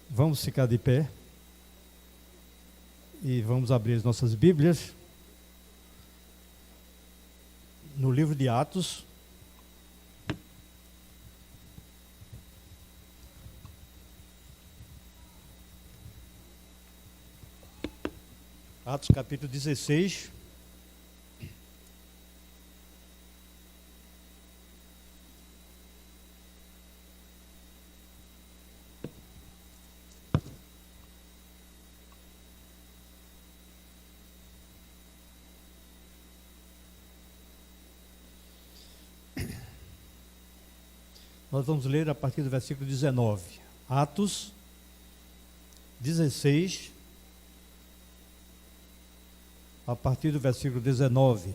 Vamos ficar de pé e vamos abrir as nossas Bíblias no livro de Atos. Atos capítulo 16. Nós vamos ler a partir do versículo 19. Atos 16, a partir do versículo 19.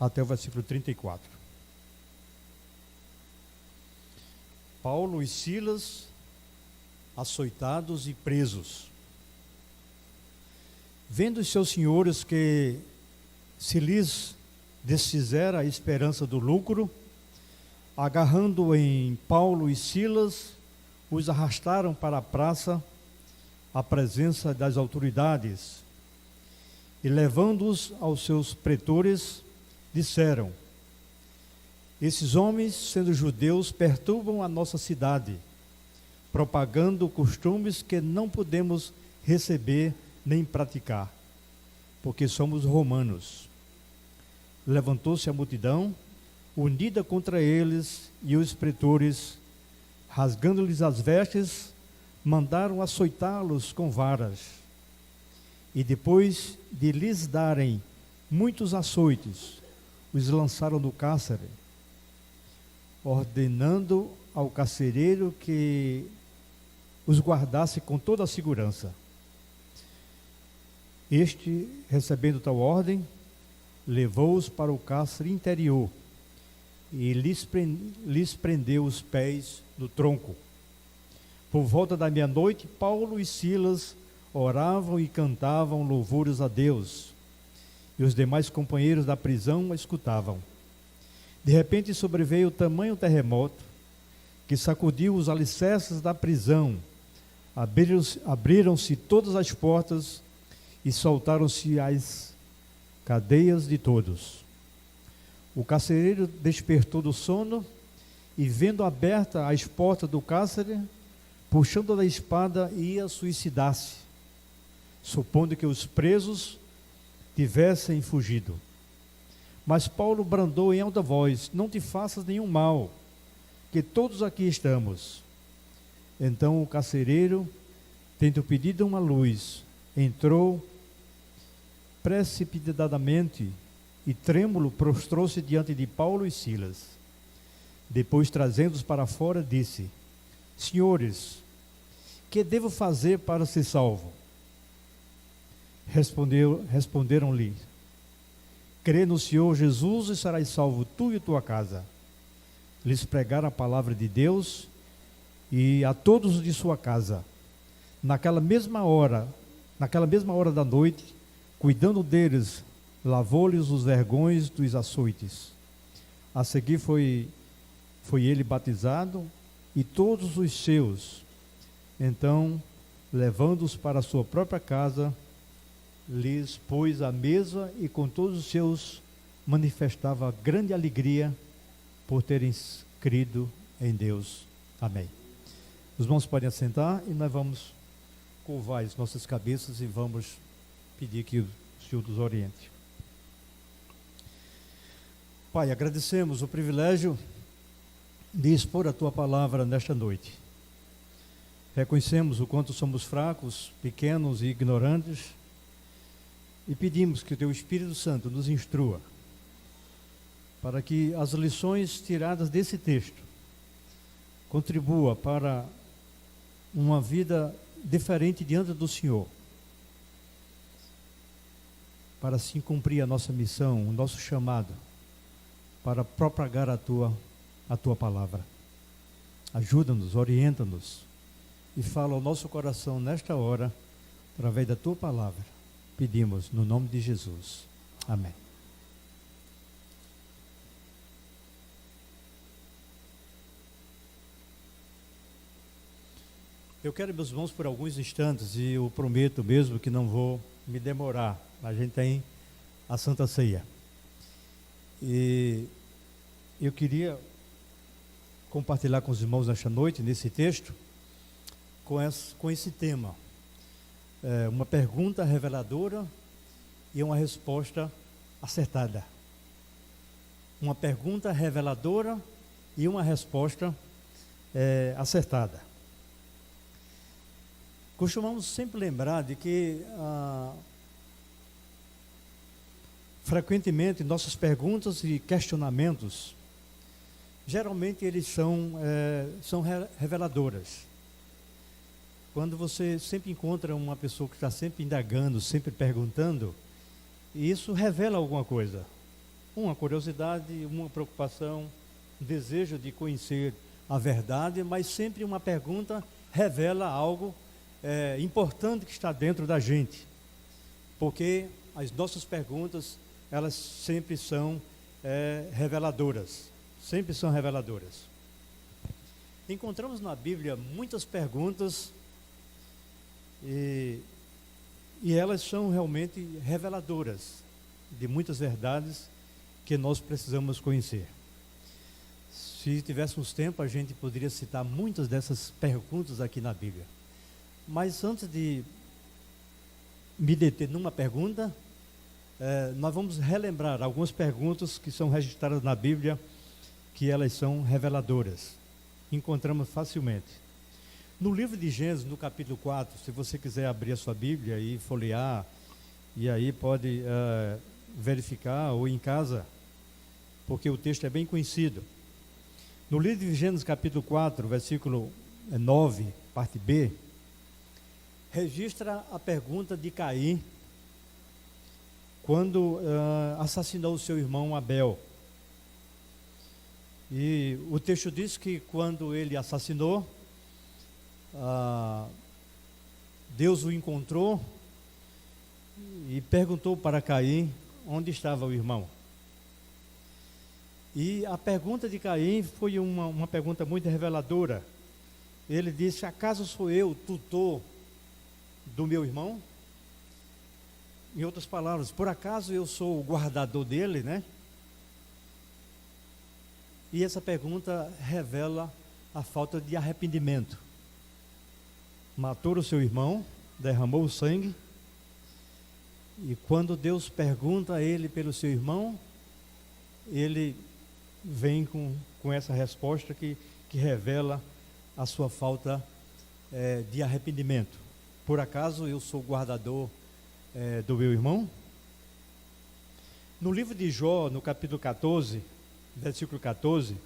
Até o versículo 34. Paulo e Silas açoitados e presos. Vendo os seus senhores que se lhes desfizera a esperança do lucro, agarrando em Paulo e Silas, os arrastaram para a praça, à presença das autoridades, e levando-os aos seus pretores, disseram: esses homens, sendo judeus, perturbam a nossa cidade, propagando costumes que não podemos receber nem praticar, porque somos romanos. Levantou-se a multidão, unida contra eles, e os pretores, rasgando-lhes as vestes, mandaram açoitá-los com varas. E depois de lhes darem muitos açoites, os lançaram no cárcere, ordenando ao carcereiro que os guardasse com toda a segurança. Este, recebendo tal ordem, levou-os para o cárcere interior e lhes prendeu os pés no tronco. Por volta da meia-noite, Paulo e Silas oravam e cantavam louvores a Deus, e os demais companheiros da prisão escutavam. De repente sobreveio tamanho terremoto que sacudiu os alicerces da prisão. Abriram-se todas as portas e soltaram-se as cadeias de todos. O carcereiro despertou do sono e, vendo aberta as portas do cárcere, puxando da espada, ia suicidar-se, supondo que os presos tivessem fugido. Mas Paulo bradou em alta voz: não te faças nenhum mal, que todos aqui estamos. Então o carcereiro, tendo pedido uma luz, entrou precipitadamente e trêmulo prostrou-se diante de Paulo e Silas. Depois, trazendo-os para fora, disse: senhores, que devo fazer para ser salvo? Responderam-lhe: crê no Senhor Jesus e serás salvo tu e tua casa. Lhes pregaram a palavra de Deus e a todos de sua casa. Naquela mesma hora da noite, cuidando deles, lavou-lhes os vergões dos açoites. A seguir foi ele batizado e todos os seus. Então, levando-os para a sua própria casa, lhes pôs à mesa e com todos os seus manifestava grande alegria por terem crido em Deus. Amém. Os irmãos podem assentar e nós vamos curvar as nossas cabeças e vamos pedir que o Senhor nos oriente. Pai, agradecemos o privilégio de expor a Tua palavra nesta noite. Reconhecemos o quanto somos fracos, pequenos e ignorantes e pedimos que o Teu Espírito Santo nos instrua para que as lições tiradas desse texto contribua para uma vida diferente diante do Senhor, para assim cumprir a nossa missão, o nosso chamado, para propagar a Tua a tua palavra. Ajuda-nos, orienta-nos e fala ao nosso coração nesta hora, através da tua palavra. Pedimos no nome de Jesus. Amém. Eu quero, meus irmãos, por alguns instantes, e eu prometo mesmo que não vou me demorar. A gente tem a Santa Ceia. E eu queria compartilhar com os irmãos nesta noite, nesse texto, com esse tema. Uma pergunta reveladora e uma resposta acertada. Uma pergunta reveladora e uma resposta acertada. Costumamos sempre lembrar de que frequentemente nossas perguntas e questionamentos, geralmente eles são reveladoras. Quando você sempre encontra uma pessoa que está sempre indagando, sempre perguntando, isso revela alguma coisa. Uma curiosidade, uma preocupação, um desejo de conhecer a verdade, mas sempre uma pergunta revela algo importante que está dentro da gente. Porque as nossas perguntas, elas sempre são reveladoras. Sempre são reveladoras. Encontramos na Bíblia muitas perguntas e elas são realmente reveladoras de muitas verdades que nós precisamos conhecer. Se tivéssemos tempo, a gente poderia citar muitas dessas perguntas aqui na Bíblia. Mas antes de me deter numa pergunta, nós vamos relembrar algumas perguntas que são registradas na Bíblia, que elas são reveladoras. Encontramos facilmente. No livro de Gênesis, no capítulo 4, se você quiser abrir a sua Bíblia e folhear, e aí pode verificar, ou em casa, porque o texto é bem conhecido. No livro de Gênesis, capítulo 4, versículo 9, parte B, registra a pergunta de Caim, quando assassinou o seu irmão Abel. E o texto diz que quando ele assassinou, Deus o encontrou e perguntou para Caim onde estava o irmão. E a pergunta de Caim foi uma pergunta muito reveladora. Ele disse: acaso sou eu tutor do meu irmão? Em outras palavras, por acaso eu sou o guardador dele, né? E essa pergunta revela a falta de arrependimento. Matou o seu irmão, derramou o sangue, e quando Deus pergunta a ele pelo seu irmão, ele vem com essa resposta que revela a sua falta de arrependimento. Por acaso eu sou guardador do meu irmão? No livro de Jó, no capítulo 14, versículo 14,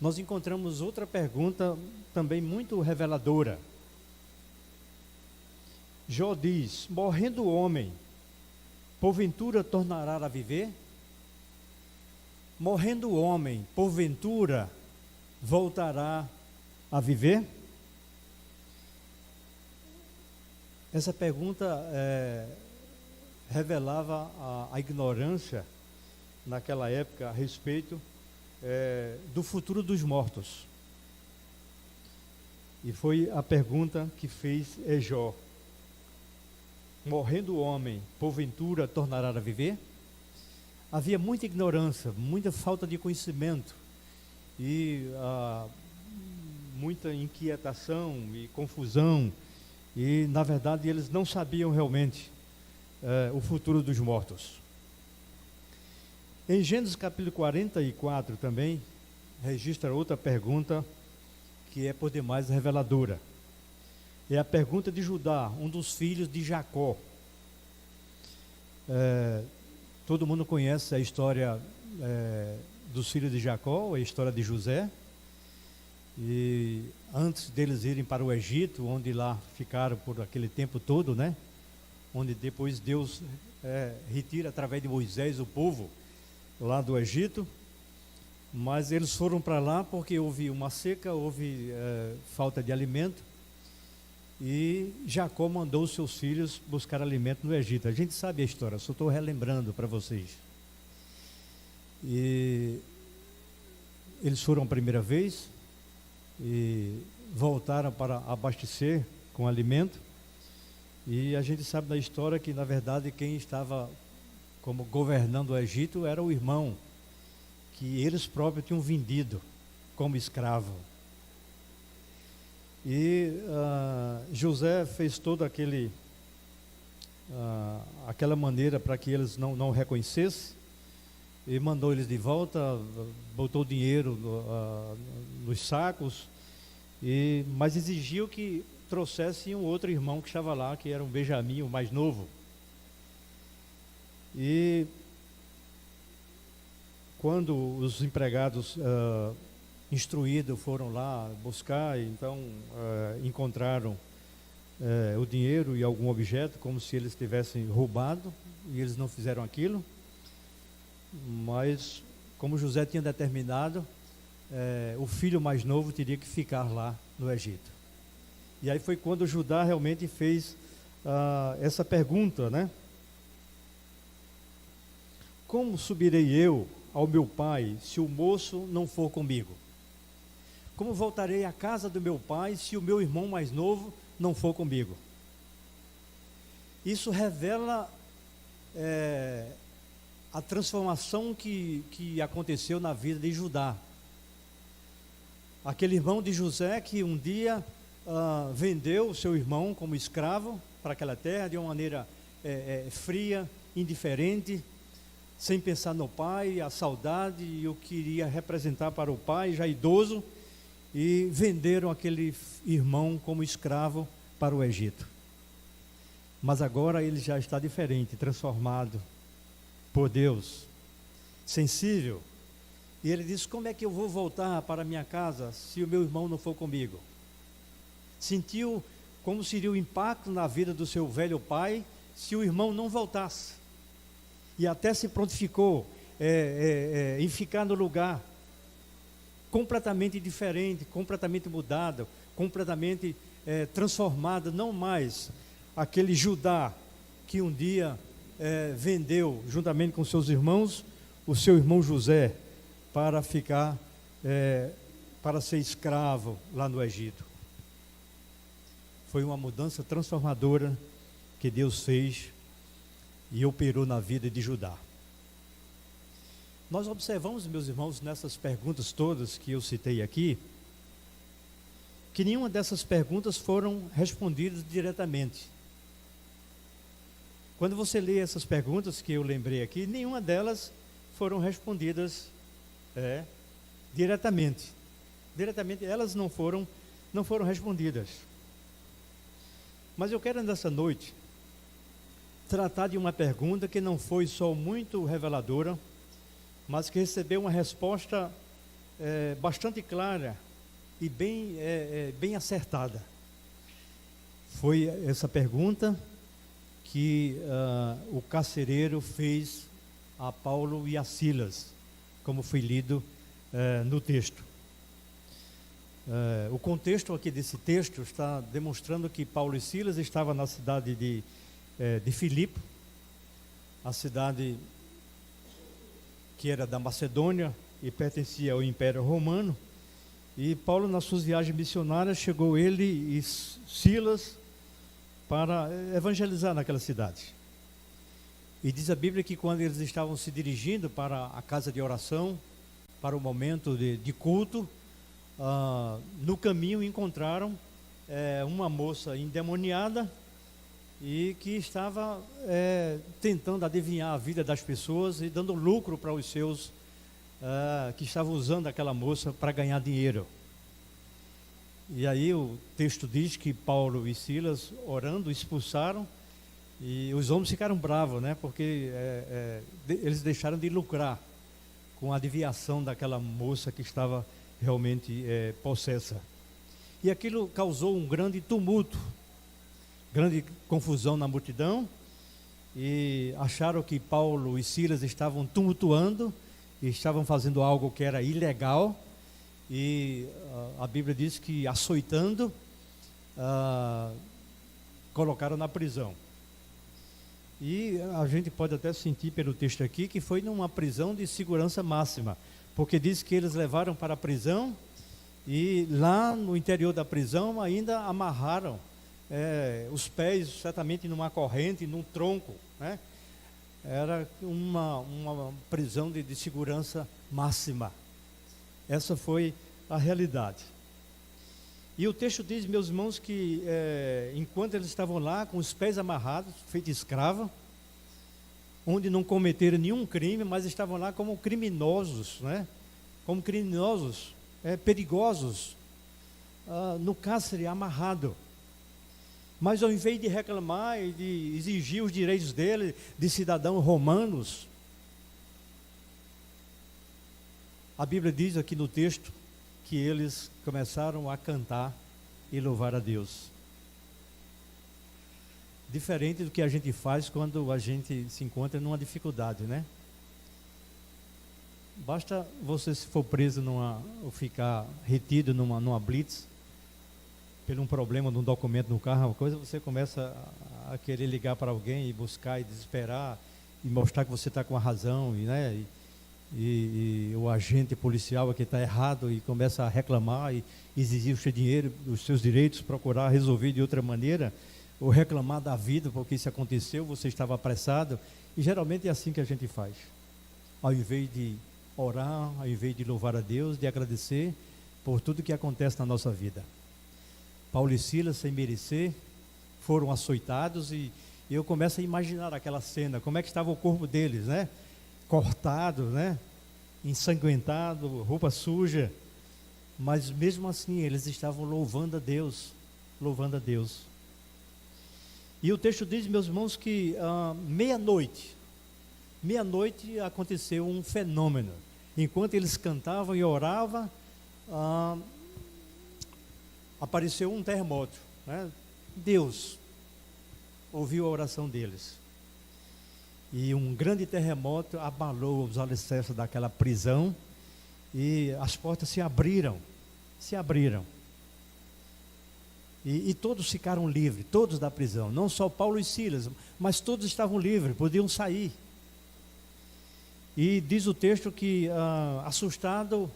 nós encontramos outra pergunta também muito reveladora. Jó diz: morrendo o homem, porventura tornará a viver? Morrendo o homem, porventura voltará a viver? Essa pergunta revelava a ignorância naquela época a respeito do futuro dos mortos. E foi a pergunta que fez Jó. Morrendo o homem, porventura tornará a viver? Havia muita ignorância, muita falta de conhecimento e muita inquietação e confusão. E, na verdade, eles não sabiam realmente o futuro dos mortos. Em Gênesis capítulo 44 também, registra outra pergunta que é por demais reveladora. É a pergunta de Judá, um dos filhos de Jacó. Todo mundo conhece a história dos filhos de Jacó, a história de José. E antes deles irem para o Egito, onde lá ficaram por aquele tempo todo, né? Onde depois Deus retira através de Moisés o povo lá do Egito. Mas eles foram para lá porque houve uma seca, houve falta de alimento, e Jacó mandou os seus filhos buscar alimento no Egito. A gente sabe a história, só estou relembrando para vocês. E eles foram a primeira vez e voltaram para abastecer com alimento. E a gente sabe da história que, na verdade, quem estava como governando o Egito era o irmão, que eles próprios tinham vendido como escravo. E José fez toda aquela maneira para que eles não reconhecessem, e mandou eles de volta, botou dinheiro nos sacos, mas exigiu que trouxessem um outro irmão que estava lá, que era um Benjamim, o mais novo. E quando os empregados instruídos foram lá buscar, então encontraram o dinheiro e algum objeto, como se eles tivessem roubado, e eles não fizeram aquilo. Mas, como José tinha determinado, o filho mais novo teria que ficar lá no Egito. E aí foi quando Judá realmente fez essa pergunta, né? Como subirei eu ao meu pai se o moço não for comigo? Como voltarei à casa do meu pai se o meu irmão mais novo não for comigo? Isso revela a transformação que aconteceu na vida de Judá. Aquele irmão de José que um dia vendeu o seu irmão como escravo para aquela terra de uma maneira fria, indiferente, sem pensar no pai, a saudade e o que iria representar para o pai, já idoso, e venderam aquele irmão como escravo para o Egito. Mas agora ele já está diferente, transformado por Deus, sensível. E ele diz: como é que eu vou voltar para minha casa se o meu irmão não for comigo? Sentiu como seria o impacto na vida do seu velho pai se o irmão não voltasse. E até se prontificou em ficar no lugar completamente diferente, completamente mudado, completamente transformado. Não mais aquele Judá que um dia vendeu, juntamente com seus irmãos, o seu irmão José para ficar, para ser escravo lá no Egito. Foi uma mudança transformadora que Deus fez e operou na vida de Judá. Nós observamos, meus irmãos, nessas perguntas todas que eu citei aqui, que nenhuma dessas perguntas foram respondidas diretamente. Quando você lê essas perguntas que eu lembrei aqui, nenhuma delas foram respondidas diretamente. Diretamente elas não foram respondidas. Mas eu quero nessa noite tratar de uma pergunta que não foi só muito reveladora, mas que recebeu uma resposta bastante clara e bem acertada. Foi essa pergunta que o carcereiro fez a Paulo e a Silas, como foi lido no texto. O contexto aqui desse texto está demonstrando que Paulo e Silas estavam na cidade de Filipe, a cidade que era da Macedônia e pertencia ao Império Romano. E Paulo, nas suas viagens missionárias, chegou ele e Silas para evangelizar naquela cidade. E diz a Bíblia que quando eles estavam se dirigindo para a casa de oração, para o momento de culto, no caminho encontraram uma moça endemoniada e que estava tentando adivinhar a vida das pessoas e dando lucro para os seus que estavam usando aquela moça para ganhar dinheiro. E aí o texto diz que Paulo e Silas, orando, expulsaram, e os homens ficaram bravos, né? Porque eles deixaram de lucrar com a adivinhação daquela moça que estava realmente possessa. E aquilo causou um grande tumulto, grande confusão na multidão, e acharam que Paulo e Silas estavam tumultuando e estavam fazendo algo que era ilegal, e a Bíblia diz que açoitando, colocaram na prisão. E a gente pode até sentir pelo texto aqui que foi numa prisão de segurança máxima, porque diz que eles levaram para a prisão e lá no interior da prisão ainda amarraram os pés certamente numa corrente, num tronco, né? Era uma prisão de segurança máxima. Essa foi a realidade. E o texto diz, meus irmãos, que enquanto eles estavam lá com os pés amarrados, feito escravo, onde não cometeram nenhum crime, mas estavam lá como criminosos, né? Como criminosos, perigosos, no cárcere amarrado. Mas ao invés de reclamar e de exigir os direitos dele, de cidadãos romanos, a Bíblia diz aqui no texto que eles começaram a cantar e louvar a Deus. Diferente do que a gente faz quando a gente se encontra numa dificuldade, né? Basta você, se for preso ou ficar retido numa blitz, por um problema de um documento no carro, uma coisa, você começa a querer ligar para alguém e buscar e desesperar e mostrar que você está com a razão, né? E o agente policial aqui está errado e começa a reclamar e exigir o seu dinheiro, os seus direitos, procurar resolver de outra maneira, ou reclamar da vida porque isso aconteceu, você estava apressado, e geralmente é assim que a gente faz. Ao invés de orar, ao invés de louvar a Deus, de agradecer por tudo que acontece na nossa vida. Paulo e Silas, sem merecer, foram açoitados e eu começo a imaginar aquela cena, como é que estava o corpo deles, né? Cortado, né? Ensanguentado, roupa suja, mas mesmo assim eles estavam louvando a Deus, louvando a Deus. E o texto diz, meus irmãos, que meia-noite aconteceu um fenômeno. Enquanto eles cantavam e oravam, apareceu um terremoto, né? Deus ouviu a oração deles. E um grande terremoto abalou os alicerces daquela prisão e as portas se abriram. E todos ficaram livres, todos da prisão, não só Paulo e Silas, mas todos estavam livres, podiam sair. E diz o texto que, assustado,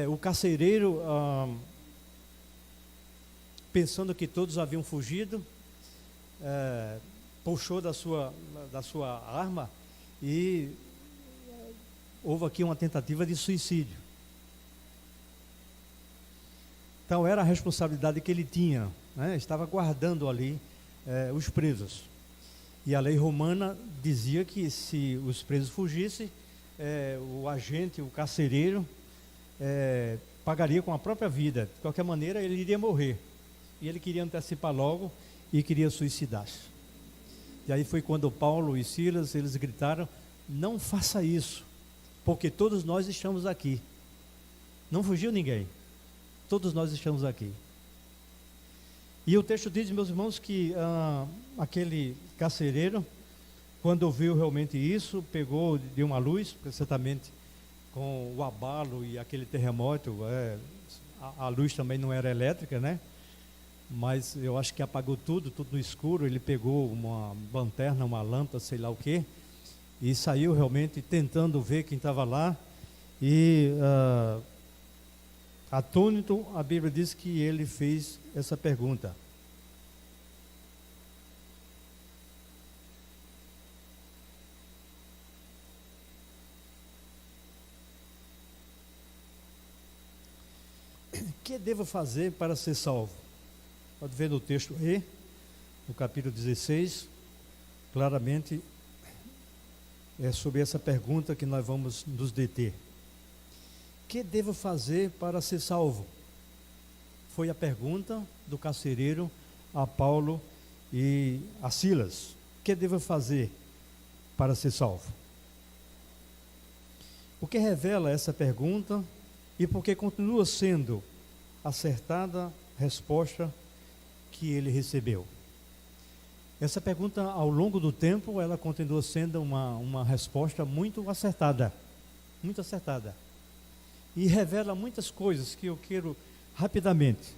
o carcereiro, pensando que todos haviam fugido, puxou da sua arma e houve aqui uma tentativa de suicídio. Então era a responsabilidade que ele tinha, né? Estava guardando ali os presos. E a lei romana dizia que se os presos fugissem, o agente, o carcereiro, pagaria com a própria vida. De qualquer maneira, ele iria morrer. E ele queria antecipar logo e queria suicidar-se. E aí foi quando Paulo e Silas, eles gritaram, não faça isso, porque todos nós estamos aqui. Não fugiu ninguém. Todos nós estamos aqui. E o texto diz, meus irmãos, que aquele carcereiro, quando ouviu realmente isso, pegou de uma luz, certamente com o abalo e aquele terremoto, a luz também não era elétrica, né? Mas eu acho que apagou tudo no escuro. Ele pegou uma lanterna, uma lâmpada, sei lá o quê, e saiu realmente tentando ver quem estava lá. E atônito, a Bíblia diz que ele fez essa pergunta: que devo fazer para ser salvo? Pode ver no texto aí, no capítulo 16, claramente é sobre essa pergunta que nós vamos nos deter. Que devo fazer para ser salvo? Foi a pergunta do carcereiro a Paulo e a Silas. Que devo fazer para ser salvo? O que revela essa pergunta e por que continua sendo acertada a resposta que ele recebeu? Essa pergunta, ao longo do tempo, ela continua sendo uma resposta muito acertada. muito acertada. E revela muitas coisas que eu quero rapidamente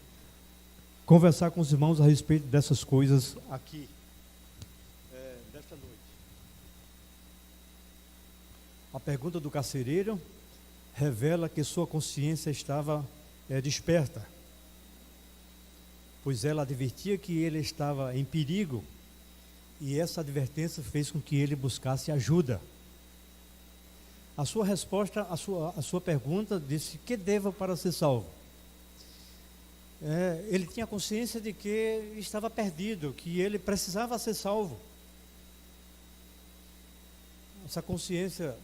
conversar com os irmãos a respeito dessas coisas aqui, desta noite. A pergunta do carcereiro revela que sua consciência estava desperta, pois ela advertia que ele estava em perigo, e essa advertência fez com que ele buscasse ajuda. A sua resposta, a sua pergunta disse: que devo para ser salvo? Ele tinha consciência de que estava perdido, que ele precisava ser salvo. Essa consciência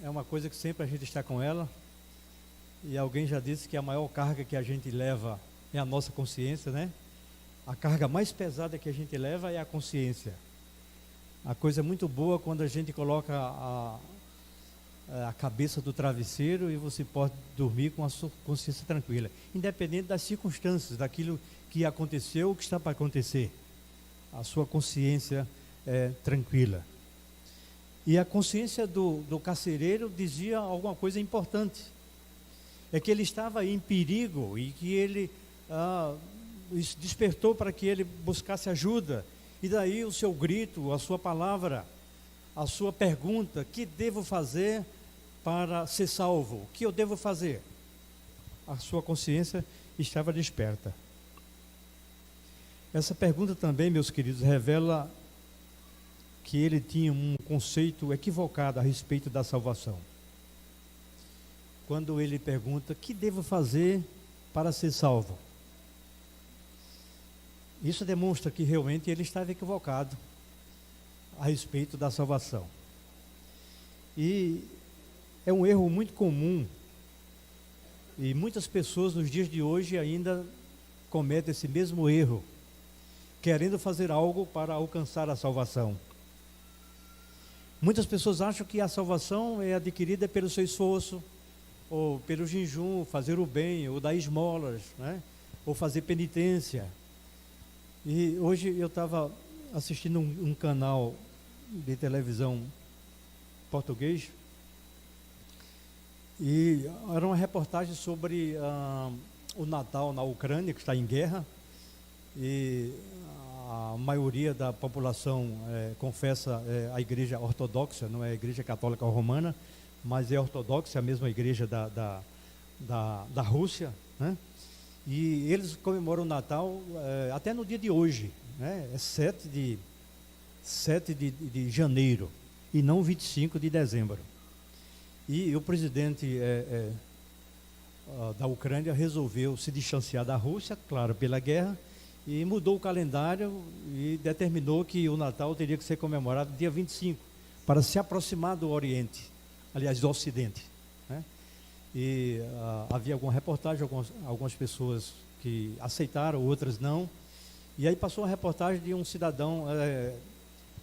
é uma coisa que sempre a gente está com ela, e alguém já disse que a maior carga que a gente leva é a nossa consciência, né? A carga mais pesada que a gente leva é a consciência. A coisa é muito boa quando a gente coloca a cabeça do travesseiro e você pode dormir com a sua consciência tranquila, independente das circunstâncias, daquilo que aconteceu ou que está para acontecer. A sua consciência é tranquila. E a consciência do carcereiro dizia alguma coisa importante. É que ele estava em perigo e que ele despertou para que ele buscasse ajuda. E daí o seu grito, a sua palavra, a sua pergunta: que devo fazer para ser salvo? O que eu devo fazer? A sua consciência estava desperta. Essa pergunta também, meus queridos, revela que ele tinha um conceito equivocado a respeito da salvação. Quando ele pergunta: que devo fazer para ser salvo? Isso demonstra que realmente ele estava equivocado a respeito da salvação. E é um erro muito comum, e muitas pessoas nos dias de hoje ainda cometem esse mesmo erro, querendo fazer algo para alcançar a salvação. Muitas pessoas acham que a salvação é adquirida pelo seu esforço, ou pelo jejum, fazer o bem, ou dar esmolas, né? Ou fazer penitência. E hoje eu estava assistindo um canal de televisão português, e era uma reportagem sobre o Natal na Ucrânia, que está em guerra, e a maioria da população confessa a igreja ortodoxa, não é a igreja católica romana, mas é ortodoxa, a mesma igreja da Rússia, né? E eles comemoram o Natal até no dia de hoje, né? É 7 de janeiro e não 25 de dezembro. E o presidente da Ucrânia resolveu se distanciar da Rússia, claro, pela guerra, e mudou o calendário e determinou que o Natal teria que ser comemorado dia 25, para se aproximar do Oriente, aliás, do Ocidente, né? E havia alguma reportagem, algumas pessoas que aceitaram, outras não. E aí passou uma reportagem de um cidadão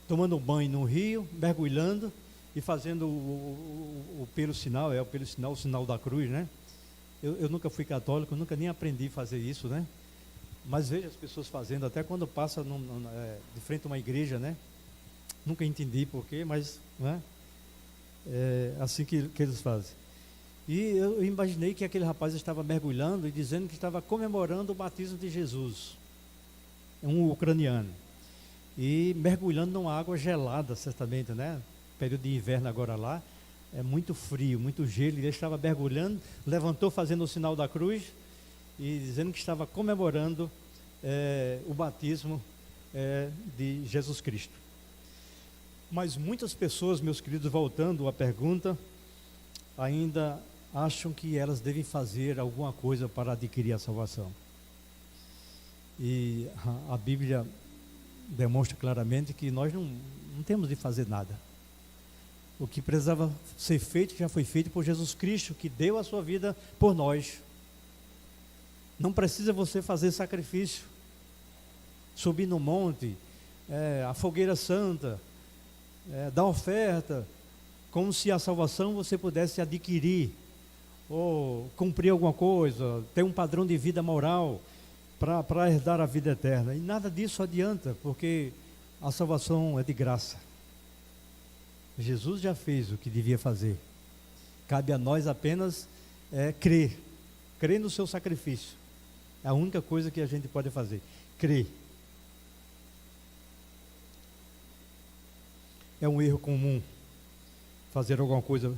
tomando um banho no rio, mergulhando e fazendo o pelo sinal, o sinal da cruz, né? Eu nunca fui católico, nunca nem aprendi a fazer isso, né? Mas vejo as pessoas fazendo, até quando passa de frente a uma igreja, né? Nunca entendi porquê, mas né? É assim que eles fazem. E eu imaginei que aquele rapaz estava mergulhando e dizendo que estava comemorando o batismo de Jesus, um ucraniano, e mergulhando numa água gelada, certamente, né? Período de inverno agora lá, é muito frio, muito gelo, e ele estava mergulhando, levantou fazendo o sinal da cruz e dizendo que estava comemorando o batismo de Jesus Cristo. Mas muitas pessoas, meus queridos, voltando à pergunta, ainda acham que elas devem fazer alguma coisa para adquirir a salvação. E a Bíblia demonstra claramente que nós não temos de fazer nada. O que precisava ser feito já foi feito por Jesus Cristo, que deu a sua vida por nós. Não precisa você fazer sacrifício, subir no monte, a fogueira santa, dar oferta, como se a salvação você pudesse adquirir, ou cumprir alguma coisa, ter um padrão de vida moral para herdar a vida eterna. E nada disso adianta, porque a salvação é de graça. Jesus já fez o que devia fazer. Cabe a nós apenas crer. Crer no seu sacrifício. É a única coisa que a gente pode fazer. Crer. É um erro comum fazer alguma coisa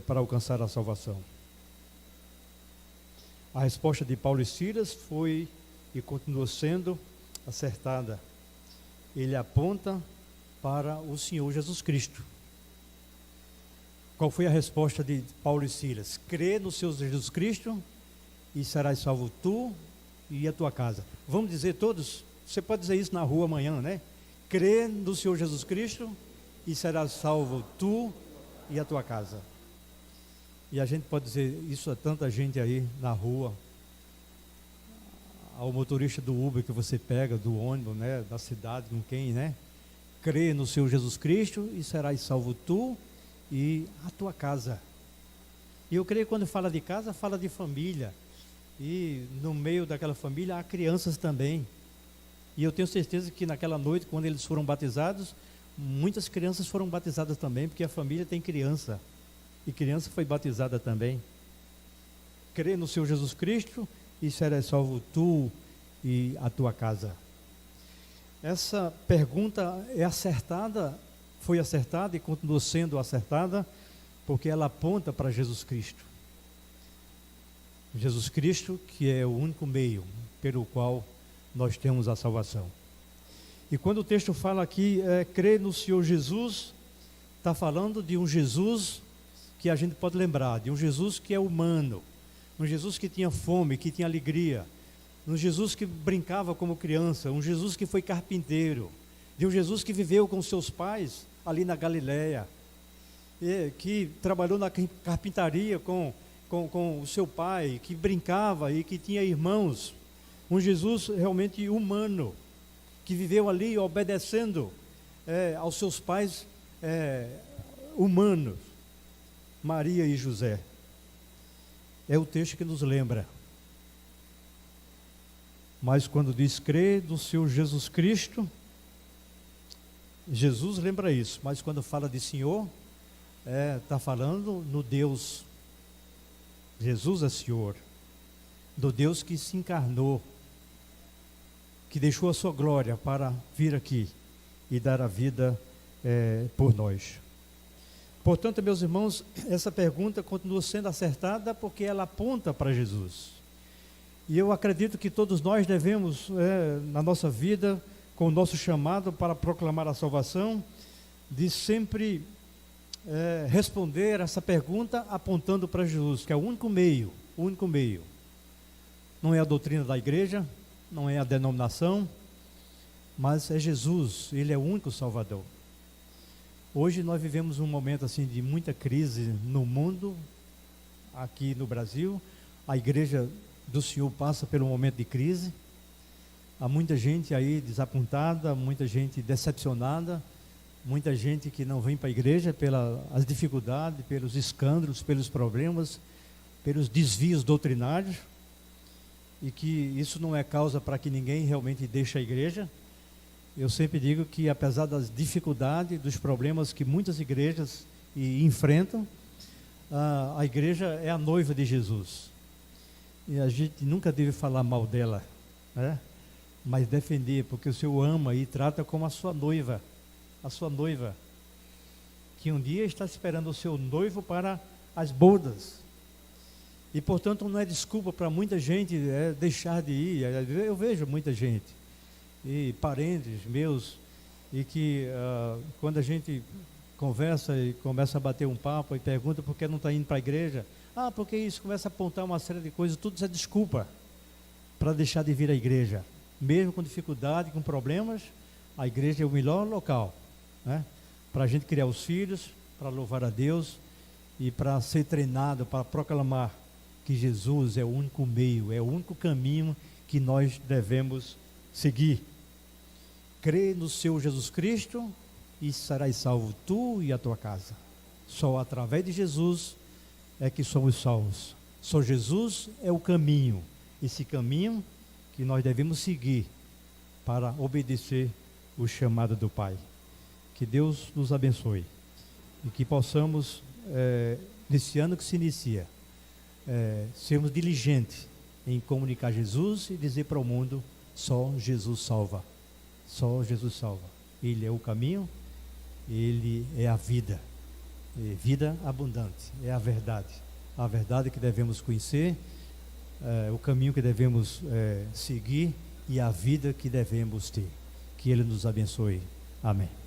para alcançar a salvação. A resposta de Paulo e Silas foi e continua sendo acertada. Ele aponta para o Senhor Jesus Cristo. Qual foi a resposta de Paulo e Silas? Crê no Senhor Jesus Cristo e serás salvo tu e a tua casa. Vamos dizer todos? Você pode dizer isso na rua amanhã, né? Crê no Senhor Jesus Cristo e serás salvo tu e a tua casa. E a gente pode dizer isso a tanta gente aí na rua, ao motorista do Uber que você pega, do ônibus, né, da cidade, com quem, né? Crê no Senhor Jesus Cristo e serás salvo tu e a tua casa. E eu creio que quando fala de casa, fala de família. E no meio daquela família há crianças também. E eu tenho certeza que naquela noite, quando eles foram batizados, muitas crianças foram batizadas também, porque a família tem criança. E criança foi batizada também. Crê no Senhor Jesus Cristo e serás salvo tu e a tua casa. Essa pergunta é acertada, foi acertada e continua sendo acertada, porque ela aponta para Jesus Cristo. Jesus Cristo, que é o único meio pelo qual nós temos a salvação. E quando o texto fala aqui, crê no Senhor Jesus, está falando de um Jesus que a gente pode lembrar, de um Jesus que é humano, um Jesus que tinha fome, que tinha alegria, um Jesus que brincava como criança, um Jesus que foi carpinteiro, de um Jesus que viveu com seus pais ali na Galileia, que trabalhou na carpintaria com o seu pai, que brincava e que tinha irmãos, um Jesus realmente humano, que viveu ali obedecendo aos seus pais humanos, Maria e José. É o texto que nos lembra. Mas quando diz crê no Senhor Jesus Cristo, Jesus lembra isso, mas quando fala de Senhor, está falando no Deus. Jesus é Senhor, do Deus que se encarnou, que deixou a sua glória para vir aqui e dar a vida por nós. Portanto, meus irmãos, essa pergunta continua sendo acertada porque ela aponta para Jesus. E eu acredito que todos nós devemos, na nossa vida, com o nosso chamado para proclamar a salvação, de sempre responder essa pergunta apontando para Jesus, que é o único meio, o único meio. Não é a doutrina da igreja, não é a denominação, mas é Jesus, Ele é o único Salvador. Hoje nós vivemos um momento assim de muita crise no mundo, aqui no Brasil. A igreja do Senhor passa por um momento de crise. Há muita gente aí desapontada, muita gente decepcionada, muita gente que não vem para a igreja pelas dificuldades, pelos escândalos, pelos problemas, pelos desvios doutrinários, e que isso não é causa para que ninguém realmente deixe a igreja. Eu sempre digo que apesar das dificuldades, dos problemas que muitas igrejas enfrentam, a igreja é a noiva de Jesus. E a gente nunca deve falar mal dela, né? Mas defender, porque o Senhor ama e trata como a sua noiva, que um dia está esperando o seu noivo para as bodas. E portanto não é desculpa para muita gente deixar de ir. Eu vejo muita gente, e parentes meus, e que quando a gente conversa e começa a bater um papo e pergunta por que não está indo para a igreja, porque isso, começa a apontar uma série de coisas, tudo isso é desculpa para deixar de vir à igreja. Mesmo com dificuldade, com problemas, a igreja é o melhor local, né? Para a gente criar os filhos, para louvar a Deus e para ser treinado, para proclamar que Jesus é o único meio, é o único caminho que nós devemos seguir. Crê no Senhor Jesus Cristo e serás salvo tu e a tua casa. Só através de Jesus é que somos salvos. Só Jesus é o caminho, esse caminho que nós devemos seguir para obedecer o chamado do Pai. Que Deus nos abençoe e que possamos nesse ano que se inicia, sermos diligentes em comunicar Jesus e dizer para o mundo: só Jesus salva, só Jesus salva. Ele é o caminho, Ele é a vida, vida abundante, é a verdade que devemos conhecer, o caminho que devemos seguir e a vida que devemos ter. Que Ele nos abençoe. Amém.